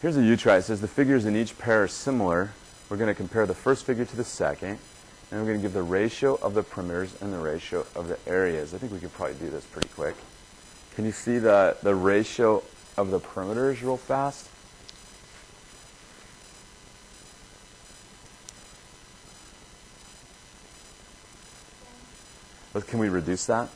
Here's a U-try. It says the figures in each pair are similar. We're going to compare the first figure to the second, and we're going to give the ratio of the perimeters and the ratio of the areas. I think we could probably do this pretty quick. Can you see the ratio of the perimeters real fast? Can we reduce that?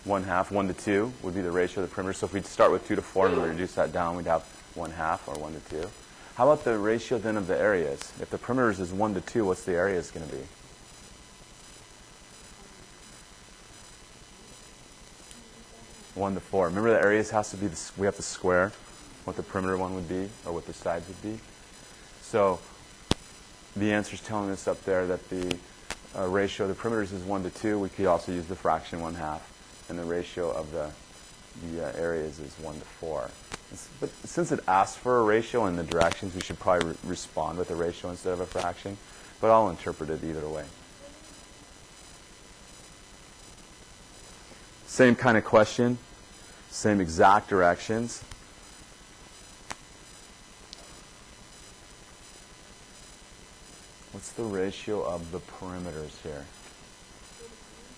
1/2, 1 to 2 would be the ratio of the perimeter. So if we'd start with 2 to 4 and we reduce that down, we'd have 1/2 or 1 to 2. How about the ratio then of the areas? If the perimeters is 1 to 2, what's the areas going to be? 1 to 4. Remember the areas has to be, we have to square what the perimeter one would be or what the sides would be. So the answer is telling us up there that the ratio of the perimeters is 1 to 2. We could also use the fraction 1/2. And the ratio of the areas is 1 to 4. But since it asks for a ratio in the directions, we should probably respond with a ratio instead of a fraction. But I'll interpret it either way. Same kind of question, same exact directions. What's the ratio of the perimeters here?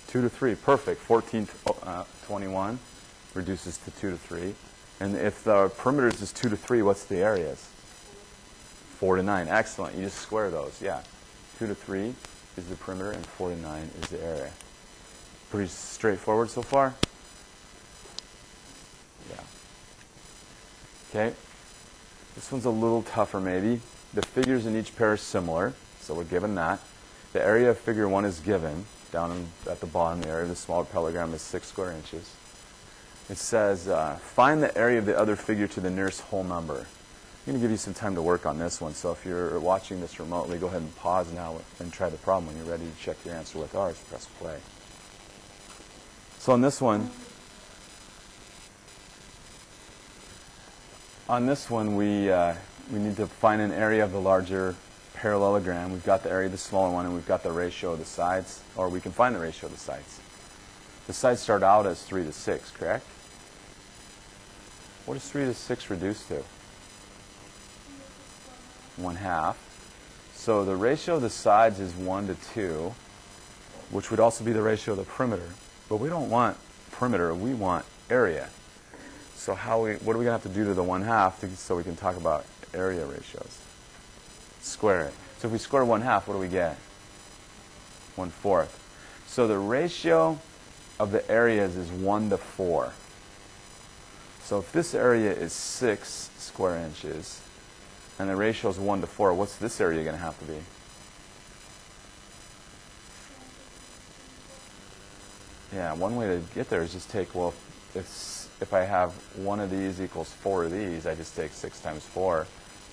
2 to 3, perfect. 14, 21 reduces to 2 to 3. And if the perimeters is 2 to 3, what's the areas? 4 to 9. Excellent. You just square those. Yeah. 2 to 3 is the perimeter and 4 to 9 is the area. Pretty straightforward so far? Yeah. Okay. This one's a little tougher maybe. The figures in each pair are similar, so we're given that. The area of figure 1 is given. Down at the bottom, the area of the smaller parallelogram is 6 square inches. It says, find the area of the other figure to the nearest whole number. I'm going to give you some time to work on this one. So if you're watching this remotely, go ahead and pause now and try the problem. When you're ready to check your answer with ours, press play. So on this one, we need to find an area of the larger parallelogram. We've got the area of the smaller one, and we've got the ratio of the sides, or we can find the ratio of the sides. The sides start out as 3 to 6, correct? What does 3 to 6 reduce to? 1/2. So the ratio of the sides is 1 to 2, which would also be the ratio of the perimeter. But we don't want perimeter, we want area. So what are we going to have to do to the 1/2 so we can talk about area ratios? Square it. So if we square 1/2, what do we get? 1/4. So the ratio of the areas is 1 to 4. So if this area is 6 square inches and the ratio is 1 to 4, what's this area going to have to be? Yeah, one way to get there is just take, well, if I have one of these equals 4 of these, I just take 6 times 4.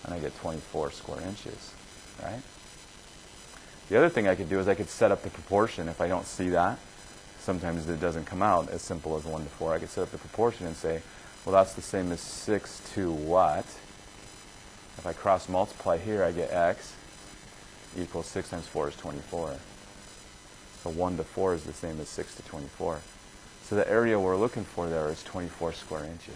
And I get 24 square inches, right? The other thing I could do is I could set up the proportion. If I don't see that, sometimes it doesn't come out as simple as 1 to 4. I could set up the proportion and say, well, that's the same as 6 to what? If I cross multiply here, I get x equals 6 times 4 is 24. So 1 to 4 is the same as 6 to 24. So the area we're looking for there is 24 square inches.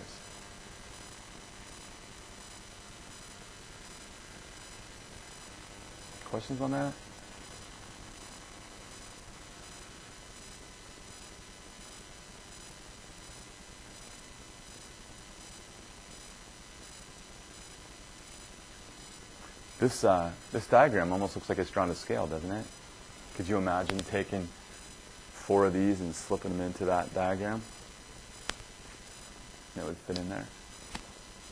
Questions on that? This diagram almost looks like it's drawn to scale, doesn't it? Could you imagine taking 4 of these and slipping them into that diagram? It would fit in there.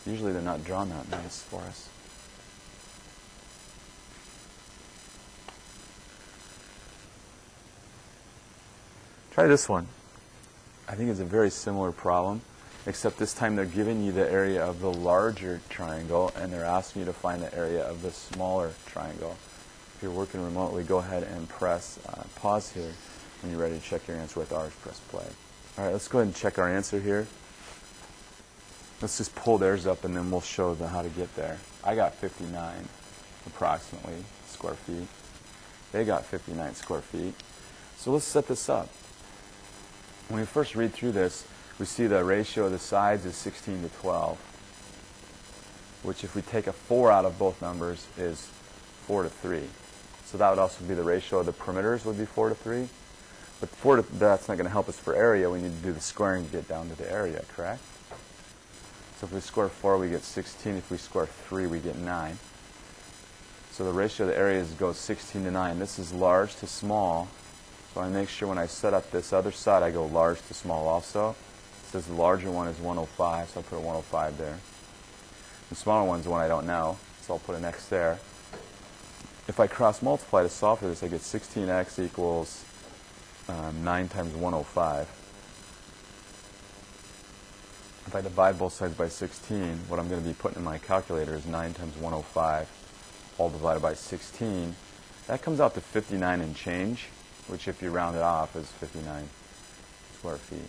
Usually they're not drawn that nice for us. Try this one. I think it's a very similar problem, except this time they're giving you the area of the larger triangle and they're asking you to find the area of the smaller triangle. If you're working remotely, go ahead and press pause here. When you're ready to check your answer with ours, press play. All right, let's go ahead and check our answer here. Let's just pull theirs up and then we'll show them how to get there. I got 59 approximately square feet. They got 59 square feet. So let's set this up. When we first read through this, we see the ratio of the sides is 16 to 12. which if we take a 4 out of both numbers is 4 to 3. So that would also be the ratio of the perimeters would be 4 to 3. But that's not going to help us for area. We need to do the squaring to get down to the area, correct? So if we square 4, we get 16. If we square 3, we get 9. So the ratio of the areas goes 16 to 9. This is large to small. So I make sure when I set up this other side, I go large to small also. It says the larger one is 105, so I'll put a 105 there. The smaller one's the one I don't know, so I'll put an X there. If I cross multiply to solve for this, I get 16x equals 9 times 105. If I divide both sides by 16, what I'm going to be putting in my calculator is 9 times 105, all divided by 16. That comes out to 59 and change, which if you round it off is 59 square feet.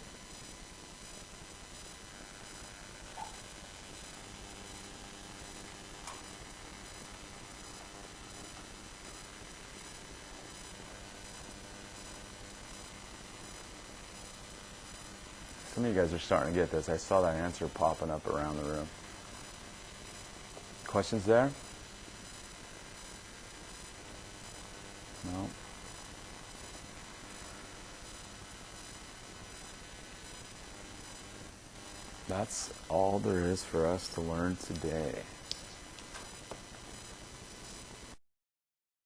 Some of you guys are starting to get this. I saw that answer popping up around the room. Questions there? No? That's all there is for us to learn today.